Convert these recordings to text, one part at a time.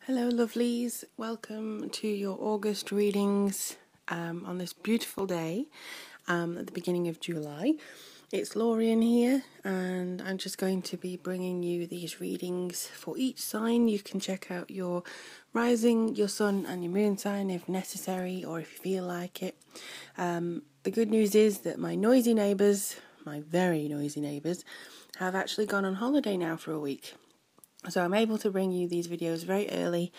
Hello lovelies, welcome to your August readings on this beautiful day at the beginning of July. It's Lorien here and I'm just going to be bringing you these readings for each sign. You can check out your rising, your sun and your moon sign if necessary or if you feel like it. The good news is that my noisy neighbours, my very noisy neighbours, have actually gone on holiday now for a week. So I'm able to bring you these videos very early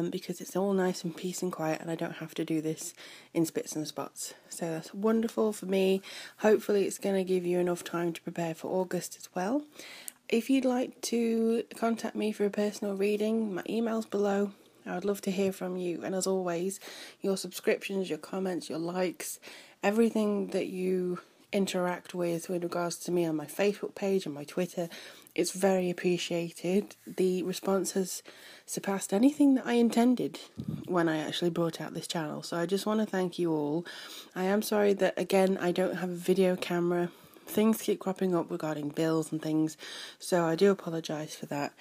because it's all nice and peace and quiet and I don't have to do this in spits and spots. So that's wonderful for me. Hopefully it's going to give you enough time to prepare for August as well. If you'd like to contact me for a personal reading, my email's below. I would love to hear from you, and as always, your subscriptions, your comments, your likes, everything that you interact with regards to me on my Facebook page and my Twitter, it's very appreciated. The response has surpassed anything that I intended when I actually brought out this channel, so I just want to thank you all. I am sorry that again I don't have a video camera. Things keep cropping up regarding bills and things, so I do apologise for that,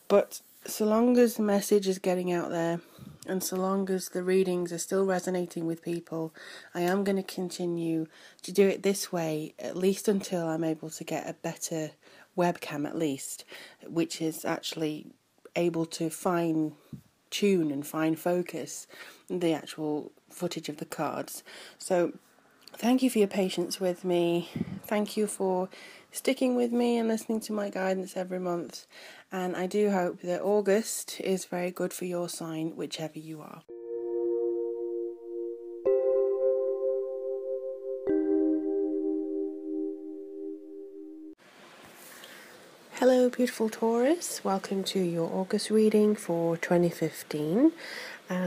but so long as the message is getting out there and so long as the readings are still resonating with people, I am going to continue to do it this way, at least until I'm able to get a better webcam at least, which is actually able to fine tune and fine focus the actual footage of the cards. So thank you for your patience with me. Thank you for sticking with me and listening to my guidance every month. And I do hope that August is very good for your sign, whichever you are. Hello beautiful Taurus, welcome to your August reading for 2015.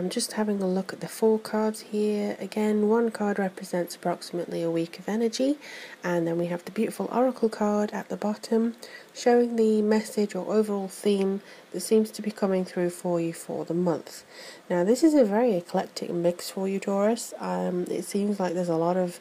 Just having a look at the 4 cards here. Again, one card represents approximately a week of energy, and then we have the beautiful oracle card at the bottom showing the message or overall theme that seems to be coming through for you for the month. Now this is a very eclectic mix for you Taurus. It seems like there's a lot of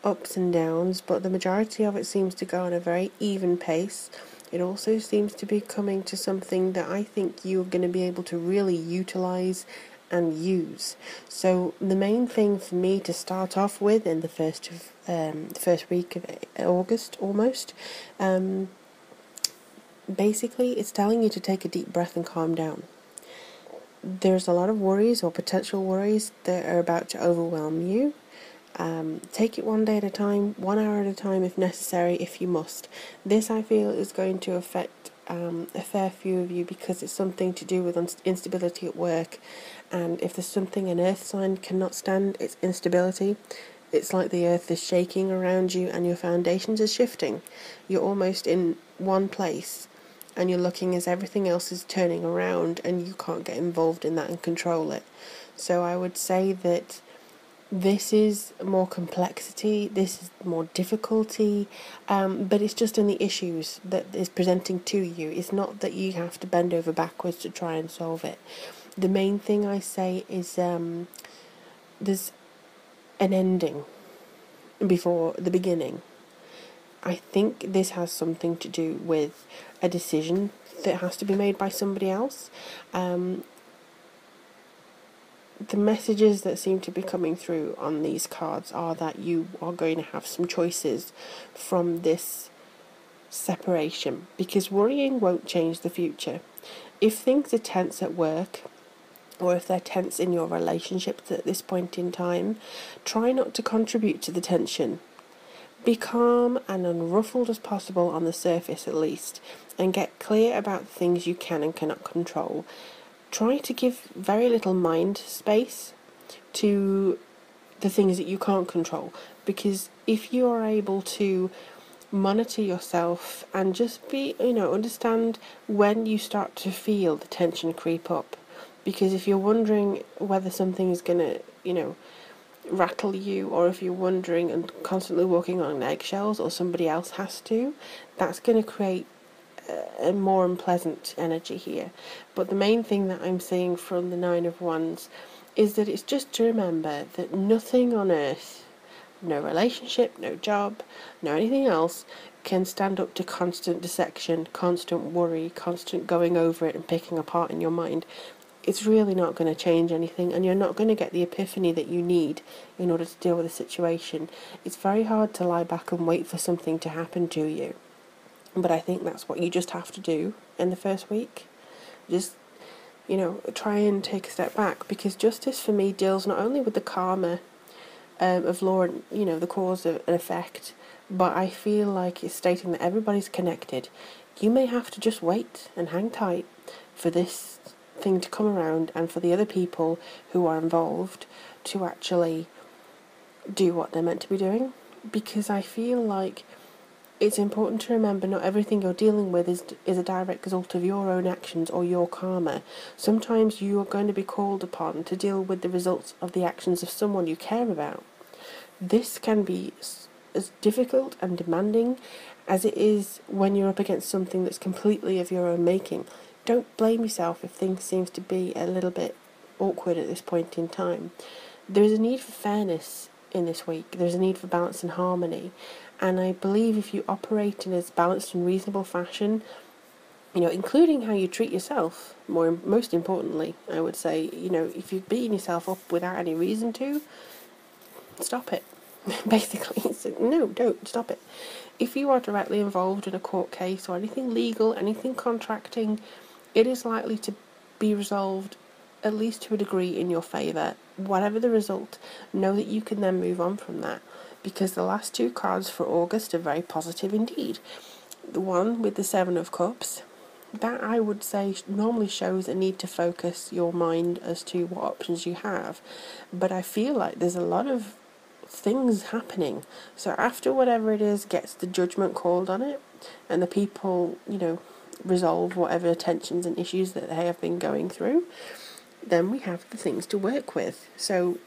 ups and downs, but the majority of it seems to go on a very even pace. It also seems to be coming to something that I think you're going to be able to really utilise and use. So the main thing for me to start off with in the first week of August almost, basically it's telling you to take a deep breath and calm down. There's a lot of worries or potential worries that are about to overwhelm you. Take it one day at a time, 1 hour at a time if necessary, if you must. This I feel is going to affect a fair few of you because it's something to do with instability at work, and if there's something an earth sign cannot stand, it's instability. It's like the earth is shaking around you and your foundations are shifting. You're almost in one place and you're looking as everything else is turning around and you can't get involved in that and control it. So I would say that this is more complexity, this is more difficulty, but it's just in the issues that is presenting to you. It's not that you have to bend over backwards to try and solve it. The main thing I say is there's an ending before the beginning. I think this has something to do with a decision that has to be made by somebody else. The messages that seem to be coming through on these cards are that you are going to have some choices from this separation, because worrying won't change the future. If things are tense at work, or if they're tense in your relationships at this point in time, try not to contribute to the tension. Be calm and unruffled as possible on the surface at least, and get clear about things you can and cannot control. Try to give very little mind space to the things that you can't control, because if you are able to monitor yourself and just be, understand when you start to feel the tension creep up, because if you're wondering whether something is going to, rattle you, or if you're wondering and constantly walking on eggshells or somebody else has to, that's going to create a more unpleasant energy here. But the main thing that I'm seeing from the 9 of Wands is that it's just to remember that nothing on earth, no relationship, no job, no anything else, can stand up to constant dissection, constant worry, constant going over it and picking apart in your mind. it's really not going to change anything, and you're not going to get the epiphany that you need in order to deal with the situation. It's very hard to lie back and wait for something to happen to you, but I think that's what you just have to do in the first week. Just, try and take a step back, because justice for me deals not only with the karma of law and, the cause and effect, but I feel like it's stating that everybody's connected. You may have to just wait and hang tight for this thing to come around and for the other people who are involved to actually do what they're meant to be doing, because I feel like it's important to remember not everything you're dealing with is a direct result of your own actions or your karma. Sometimes you are going to be called upon to deal with the results of the actions of someone you care about. This can be as difficult and demanding as it is when you're up against something that's completely of your own making. Don't blame yourself if things seem to be a little bit awkward at this point in time. There is a need for fairness in this week. There's a need for balance and harmony. And I believe if you operate in a balanced and reasonable fashion, including how you treat yourself, most importantly, I would say, if you're beating yourself up without any reason to, stop it. Basically, no, don't stop it. If you are directly involved in a court case or anything legal, anything contracting, it is likely to be resolved, at least to a degree, in your favour. Whatever the result, know that you can then move on from that, because the last two cards for August are very positive indeed. The one with the Seven of Cups, that I would say normally shows a need to focus your mind as to what options you have, but I feel like there's a lot of things happening. So after whatever it is gets the judgment called on it, and the people, resolve whatever tensions and issues that they have been going through, then we have the things to work with. So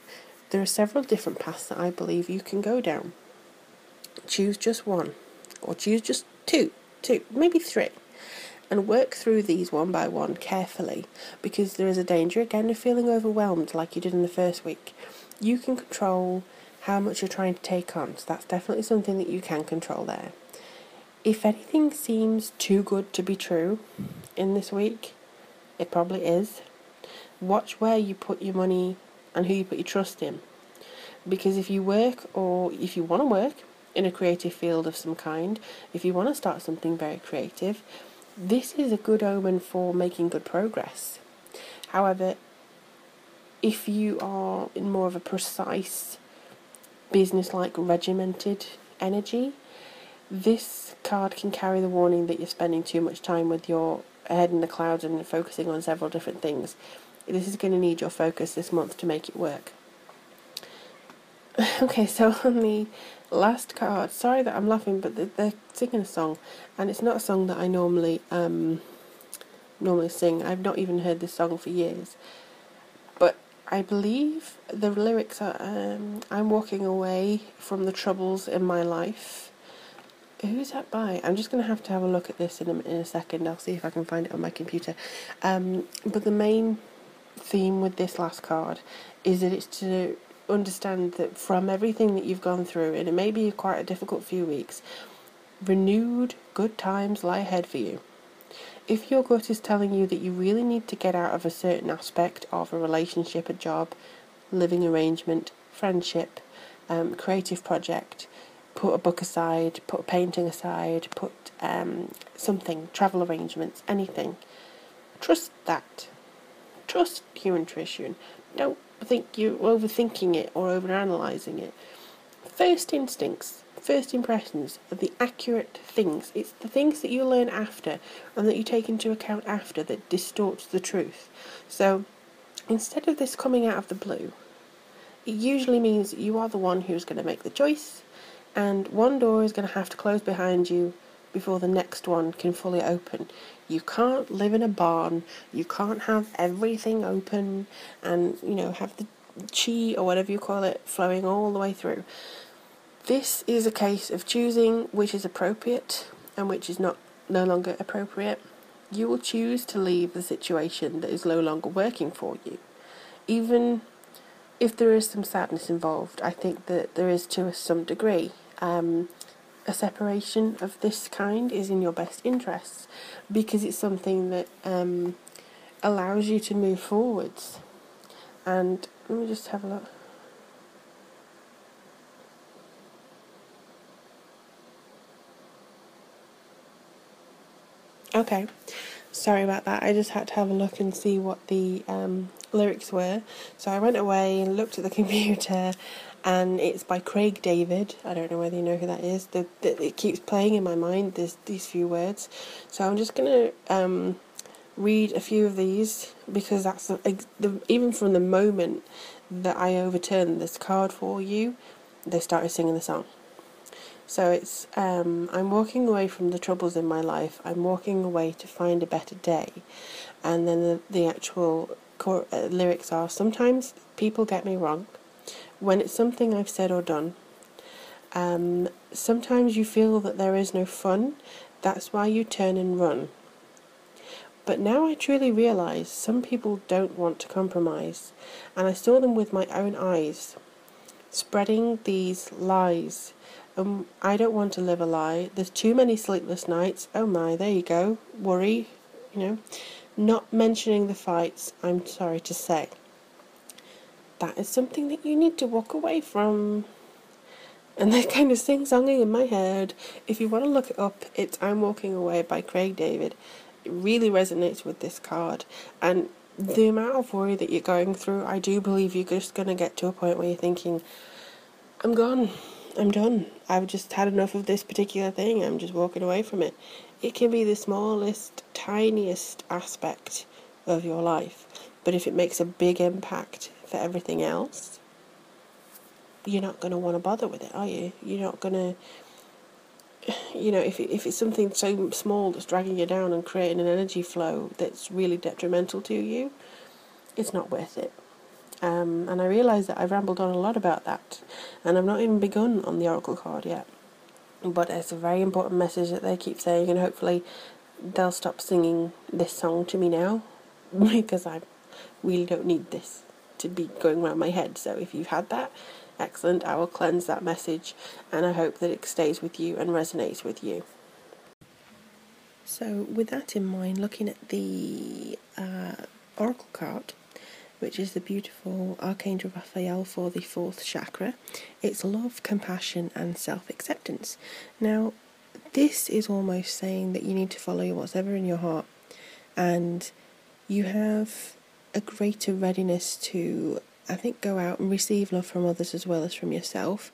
there are several different paths that I believe you can go down. Choose just one, or choose just two, maybe three, and work through these one by one carefully, because there is a danger again of feeling overwhelmed like you did in the first week. You can control how much you're trying to take on, so that's definitely something that you can control there. If anything seems too good to be true in this week, it probably is. Watch where you put your money and who you put your trust in, because if you work, or if you want to work in a creative field of some kind, if you want to start something very creative, this is a good omen for making good progress. However, if you are in more of a precise, business-like, regimented energy, this card can carry the warning that you're spending too much time with your head in the clouds and focusing on several different things. This is going to need your focus this month to make it work. Okay, so on the last card, sorry that I'm laughing, but they're singing a song, and it's not a song that I normally sing. I've not even heard this song for years, but I believe the lyrics are I'm walking away from the troubles in my life. Who's that by? I'm just going to have a look at this in a second. I'll see if I can find it on my computer. But the main theme with this last card is that it's to understand that from everything that you've gone through, and it may be quite a difficult few weeks, renewed good times lie ahead for you. If your gut is telling you that you really need to get out of a certain aspect of a relationship, a job, living arrangement, friendship, creative project, put a book aside, put a painting aside, put something, travel arrangements, anything, trust that. Trust your intuition. Don't think you're overthinking it or overanalyzing it. First instincts, first impressions are the accurate things. It's the things that you learn after and that you take into account after that distorts the truth. So instead of this coming out of the blue, it usually means that you are the one who's going to make the choice, and one door is going to have to close behind you before the next one can fully open. You can't live in a barn. You can't have everything open and, have the chi, or whatever you call it, flowing all the way through. This is a case of choosing which is appropriate and which is no longer appropriate. You will choose to leave the situation that is no longer working for you. Even if there is some sadness involved, I think that there is to some degree. A separation of this kind is in your best interests, because it's something that allows you to move forwards. And let me just have a look. Okay, sorry about that. I just had to have a look and see what the lyrics were. So I went away and looked at the computer, and it's by Craig David. I don't know whether you know who that is. It keeps playing in my mind, these few words. So I'm just going to read a few of these, because that's even from the moment that I overturned this card for you, they started singing the song. So it's, I'm walking away from the troubles in my life. I'm walking away to find a better day. And then the actual lyrics are, sometimes people get me wrong when it's something I've said or done. Sometimes you feel that there is no fun. That's why you turn and run. But now I truly realise some people don't want to compromise. And I saw them with my own eyes, spreading these lies. I don't want to live a lie. There's too many sleepless nights. Oh my, there you go. Worry, Not mentioning the fights, I'm sorry to say. That is something that you need to walk away from. And they're kind of sing-songing in my head. If you want to look it up, it's I'm Walking Away by Craig David. It really resonates with this card. And the amount of worry that you're going through, I do believe you're just going to get to a point where you're thinking, I'm gone. I'm done. I've just had enough of this particular thing. I'm just walking away from it. It can be the smallest, tiniest aspect of your life. But if it makes a big impact for everything else, you're not going to want to bother with it, are you? You're not going to, if it's something so small that's dragging you down and creating an energy flow that's really detrimental to you, it's not worth it. And I realise that I've rambled on a lot about that, and I've not even begun on the Oracle card yet. But it's a very important message that they keep saying, and hopefully they'll stop singing this song to me now, because I really don't need this to be going around my head. So if you've had that, excellent, I will cleanse that message, and I hope that it stays with you and resonates with you. So with that in mind, looking at the Oracle card, which is the beautiful Archangel Raphael for the 4th chakra, it's love, compassion and self-acceptance. Now, this is almost saying that you need to follow whatever in your heart, and you have a greater readiness to, I think, go out and receive love from others as well as from yourself.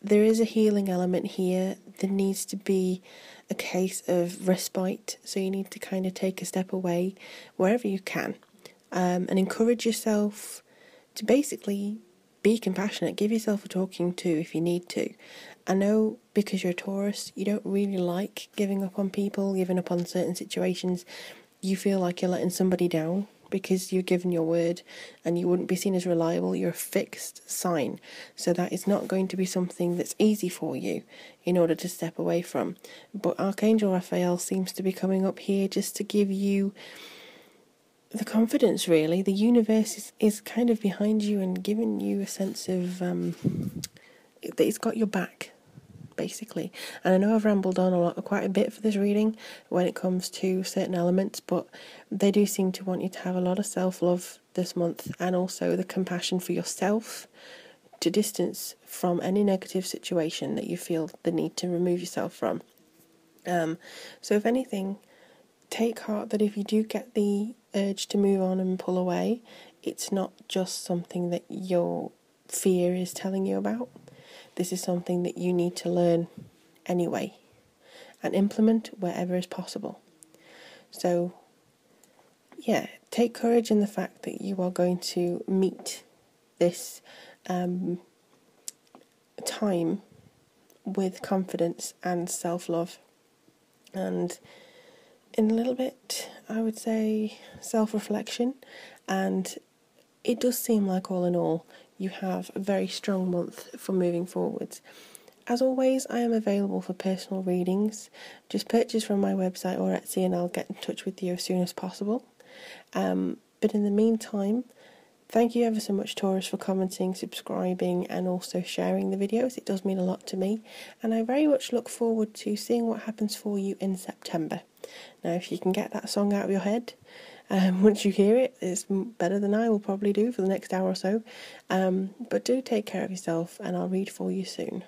There is a healing element here. There needs to be a case of respite, so you need to kind of take a step away wherever you can. And encourage yourself to basically be compassionate. Give yourself a talking to if you need to. I know because you're a Taurus, you don't really like giving up on people, giving up on certain situations. You feel like you're letting somebody down because you're given your word and you wouldn't be seen as reliable. You're a fixed sign. So that is not going to be something that's easy for you in order to step away from. But Archangel Raphael seems to be coming up here just to give you the confidence, really. The universe is kind of behind you and giving you a sense of that it's got your back, basically. And I know I've rambled on quite a bit for this reading when it comes to certain elements, but they do seem to want you to have a lot of self-love this month, and also the compassion for yourself to distance from any negative situation that you feel the need to remove yourself from. So if anything, take heart that if you do get the urge to move on and pull away, it's not just something that your fear is telling you about. This is something that you need to learn anyway and implement wherever is possible. So yeah, take courage in the fact that you are going to meet this time with confidence and self-love, and in a little bit, I would say, self-reflection. And it does seem like, all in all, you have a very strong month for moving forwards. As always, I am available for personal readings. Just purchase from my website or Etsy and I'll get in touch with you as soon as possible. But in the meantime, thank you ever so much, Taurus, for commenting, subscribing and also sharing the videos. It does mean a lot to me, and I very much look forward to seeing what happens for you in September. Now, if you can get that song out of your head, Once you hear it, it's better than I will probably do for the next hour or so. But do take care of yourself, and I'll read for you soon.